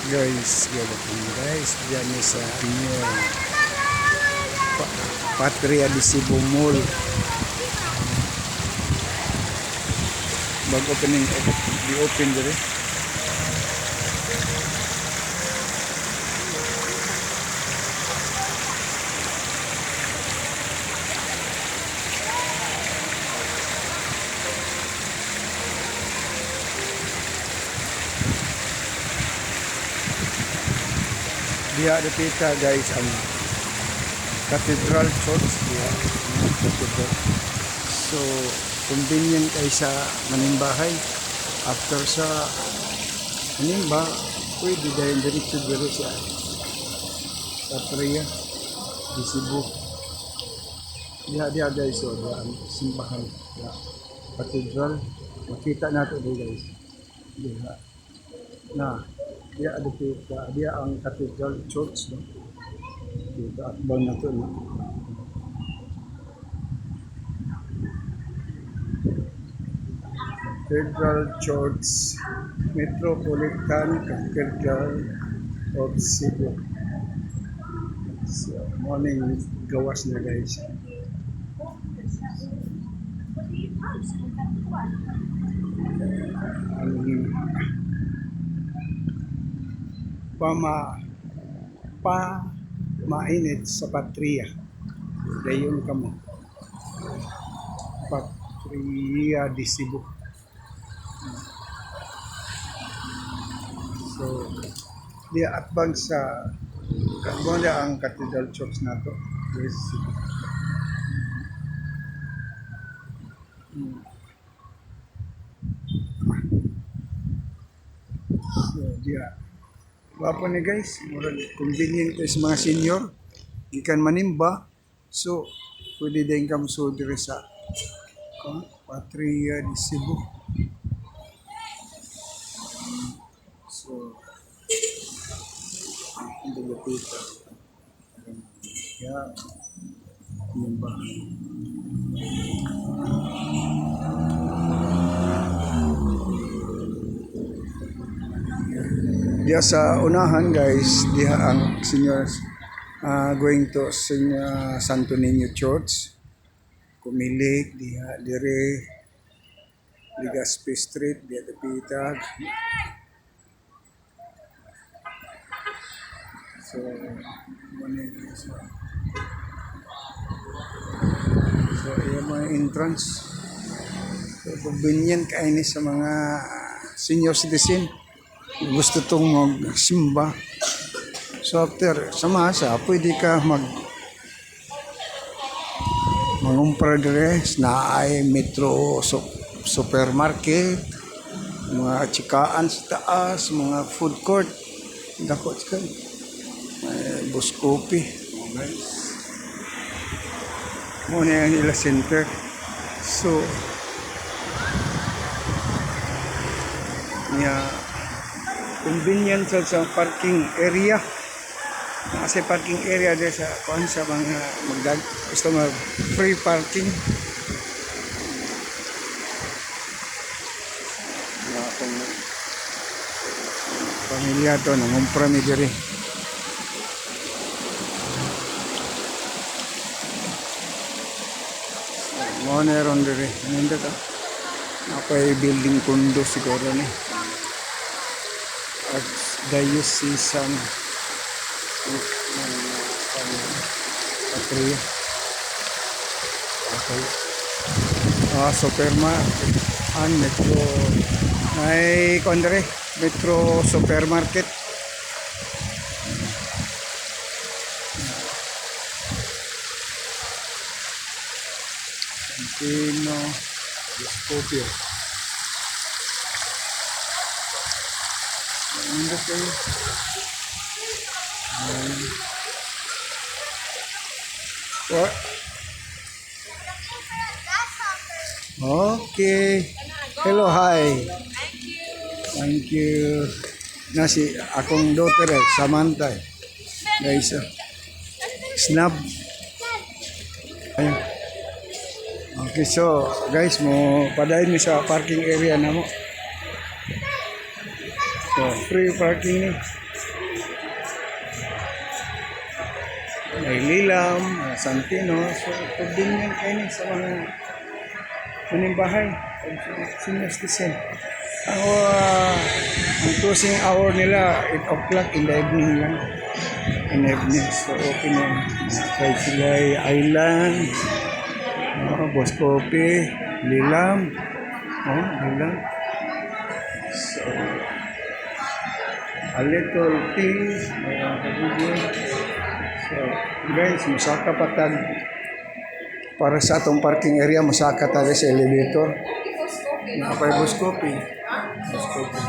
Guys, galatin guys, diyan sa inyo Patria de Cebu Mall. Bag opening, di open dire. Diya dito guys ang Cathedral Church diya. Cathedral. So convenient kay sa manimbahay. After sa manimba, pwede dahil diretso sa Patria de Cebu. Diya guys, so diya ang simbahan. Diya. Cathedral. Makita natin dito guys. Diya. Na dia ang Cathedral Church, no? Dito at bang na to, no? Cathedral Church, Metropolitan Cathedral of Cebu. So, morning gawas na guys. Mainit sa Patria. Dayon kamo. Patria de Cebu. So, dia atbang sa Kambodia ang Cathedral Church nato. Yes. So, dia wapo ni guys, murag convenient sa mga senior, ikan manimba, so pwede din kam so dire sa Patria de Cebu. So, hindi lapita. Ya, manimba. Diya sa unahan guys, diya ang seniors going to Santo Niño Church. Kumilik, diya dire Legazpi Street, diya dapitag. So, yung mga entrance. So, convenient kaini sa mga senior citizen. Gusto tong magsimba. So after sa masa, pwede ka mangumpra dire na ay Metro supermarket, mga chikaan sa taas, mga food court, dako ka. Bus coffee. Muna yung nila center. So convenient sa parking area. Kasi parking area din sa kuan sa mga gusto mag free parking. Akong pamilya to nangumpra mi diri. Moneron diri. Nindot ka. Napay building condo siguro ni. At diocesan Patria. Okay. Supermarket and Metro ay kondre Metro supermarket. Pino Discopio. Hindi kayo. Okay. Hello, hi. Thank you. Nasi akong daughter Samantha. Guys, snap. Ayun. Okay, so guys, mo padayon mi sa parking area na mo. So, free parking ni. may Lilam, Santino. So, convenient kayo sa mga manimbahay. Senior citizen. Ang closing hour nila, 8 o'clock in the evening lang. In the evening. So, open yan. Kay Silay Island, Boss Coffee, Lilam. Lilam. So, a little tea. So, guys, masaka patag para sa atong parking area, masaka tayo sa elevator. Napay Boss Coffee. Boss Coffee.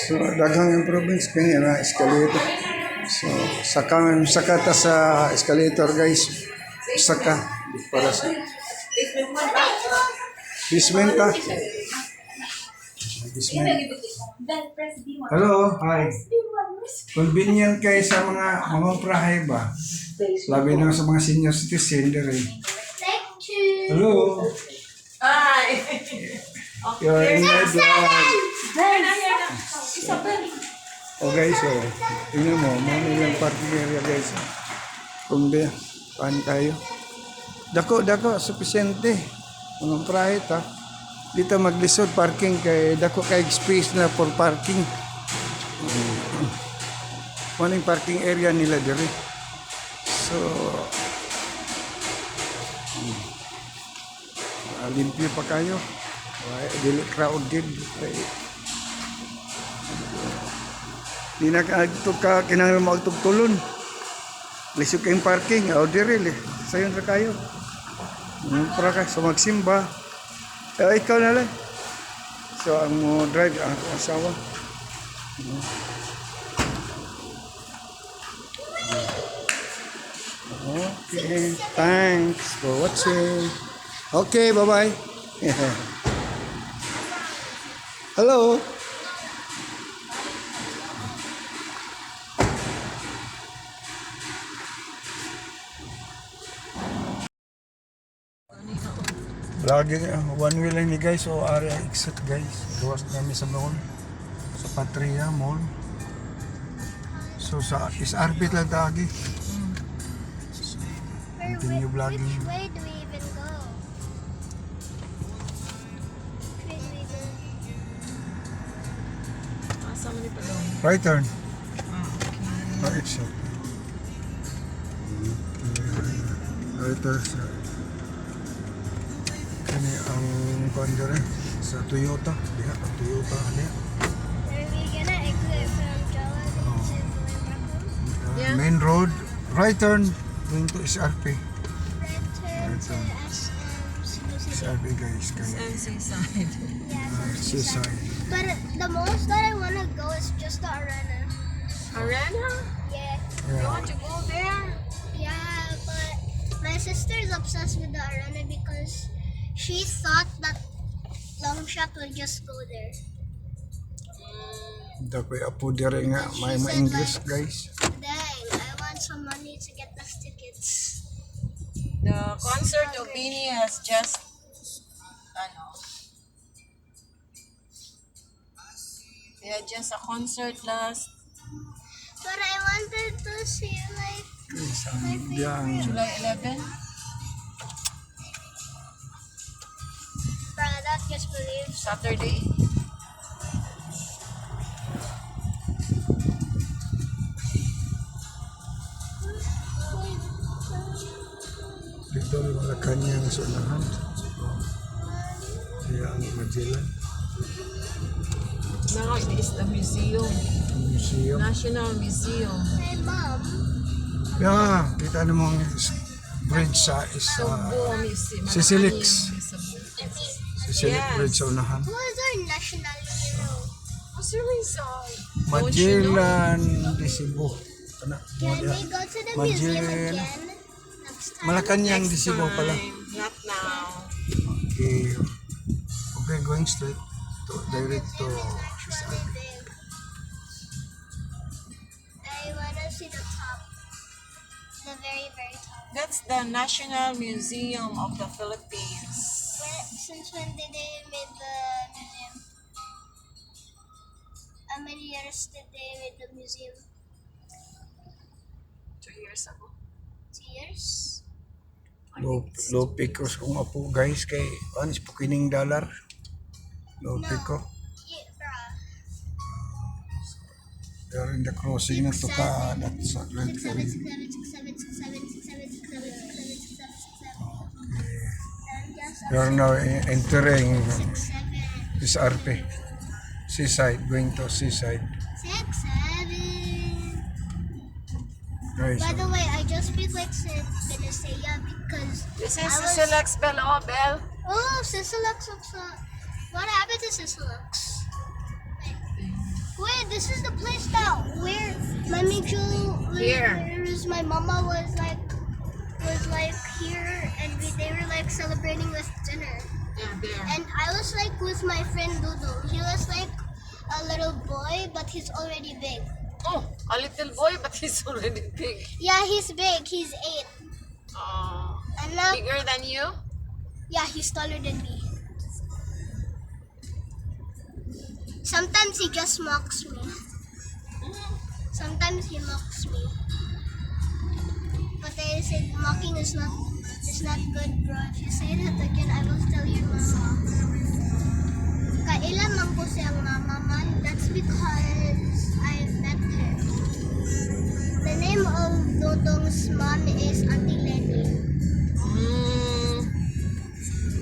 So, daghang improvements kanya na escalator. So, saka ta sa escalator, guys. Saka para sa basement ka. Hello, hi. Convenient kayo sa mga prahay ba? Labi na sa mga senior citizen dire. Hello. Hi. You're in my vlog. Okay, so tingnan mo, mga ilang parking area guys. Kung di, paan tayo? Dako, suficiente. Mga prahay ta. Dito maglisod parking kay dako kay space na for parking. Ano yung parking area nila dire. So limpyo pa kayo. Dili crowded. Di na ka kinahanglan mo agtugtulon. Lisod kayong parking. O dire sayon ra kayo. Para ka so magsimba. Ikaw na lang. So, ang mo drive, ang asawa. Okay, thanks for watching. Okay, bye-bye. Hello. Lagi one way lang ni guys, so area exit guys. Gawas namin sa mall, sa Patria Mall. So sa SRP lang tagi. Continue vlogging. Which way do we even go? Which way do we go? Asa man ni pa daw? Right turn. Right exit. Right turn. Kani ang kandere sa Toyota. Diha ang Toyota niya. Are we gonna exit from Jalan to Brooklyn? Yeah. Main road, right turn going to SRP. Right turn to SRP guys, kaya NC side. Yeah, seaside. but the most that I wanna go is just the arena. Arena? Yeah, You Yeah. want to go there? yeah, but my sister's obsessed with the arena because she thought that long shot would just go there. Dapat apo dire nga may English guys. Dang, I want some money to get us tickets. The concert of Beanie has just, they had just a concert last But I wanted to see like Isang biyang July 11. that just believe. Saturday. dito may mga kanyang sunahan. Kaya ang Magellan Now it is the museum. Museum. National Museum. Hey mom, Yeah, kita namang bridge sa Cebu Museum. Sisilix. Sisilik Yes. bridge sa unahan. who is our national hero? What's your result? Magellan de Cebu. Ano? Can we go to the museum again next time? Malacanang de Cebu pala. Not now. Okay. Okay, going straight to direct to Actually big. I wanna see the top. The very, very top. That's the National Museum of the Philippines. Since when did they made the museum? many years did they with the museum? 2 years ago. 2 years? Low picos kung apo guys kay once po kining dollar. Low No. pico. Yeah, bruh. They're in the crossing na to ka. That's a 6, 7, 6, 7, 6, 7, 6, 7, 6, 7, 6, 7, 6, 7, 6, 7, 6, 7. And just They are now entering 6, 7. this RP. Seaside, going to seaside. 6, 7. Guys, By the way, I just speak like Venezuela because This I is was- Sisilak's Bell. Oh, Bell. Oh, Sisilux. What happened to Sisilux? Wait, this is the place that where my Mijo, Here. where's my mama was like here, and they were like celebrating with dinner. Yeah, there. And I was like with my friend Dodo. He was like a little boy, but he's already big. Oh, a little boy, but he's already big. Yeah, he's big. He's 8. Oh, And now, bigger than you? yeah, he's taller than me. Sometimes he just mocks me. Sometimes he mocks me. But I said mocking is not good, bro. If you say that again, I will tell your mama. Kailan man ko siyang mama man. That's because I met her. The name of Dodong's mom is Auntie Lenny.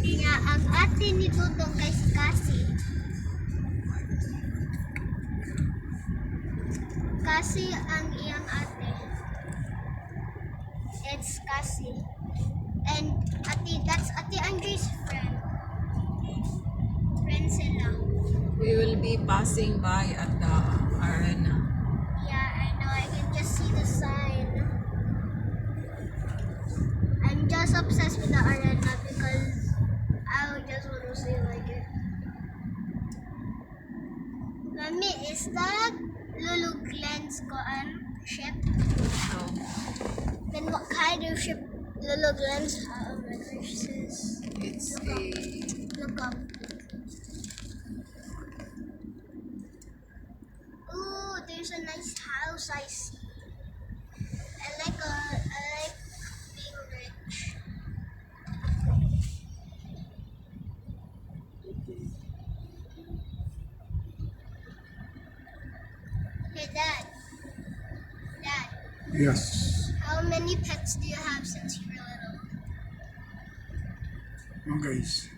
Kaya ang ate ni Dodong kay si Cassie. Cassie ang iyang ate. It's Cassie. And that's Ate Andre's friend. Friend sila. We will be passing by at the arena. Yeah, I know. I can just see the sign. I'm just obsessed with the arena because I just want to see like it. Mami, is that Lulu Glenn's ship? No. Then what kind of ship Lulu Glenn's have? It's a... Look up. Ooh, there's a nice house I see. I like being rich. Hey, Dad. Dad, yes. how many pets do you have since you were little? No, guys.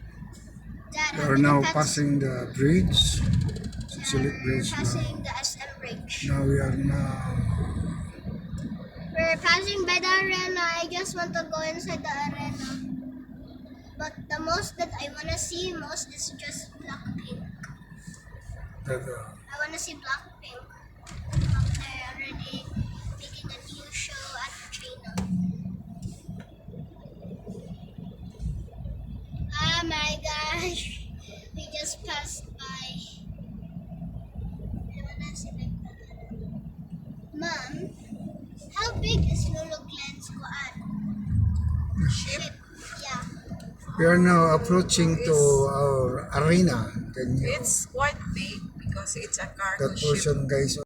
Dad, They how are many now pets? passing the bridge. Sulit We're bridge now. passing the SM bridge. Now we are now. We're passing by the arena. I just want to go inside the arena. But the most that I want to see most is just Blackpink. I want to see Blackpink. They're already making a new show at China. Oh my gosh. We just passed by. I want to see like that. Mom, how big is Lolo Glenn's ship? Yeah. We are now approaching to our arena. Can you, It's quite big because it's a cargo that ship. portion, guys,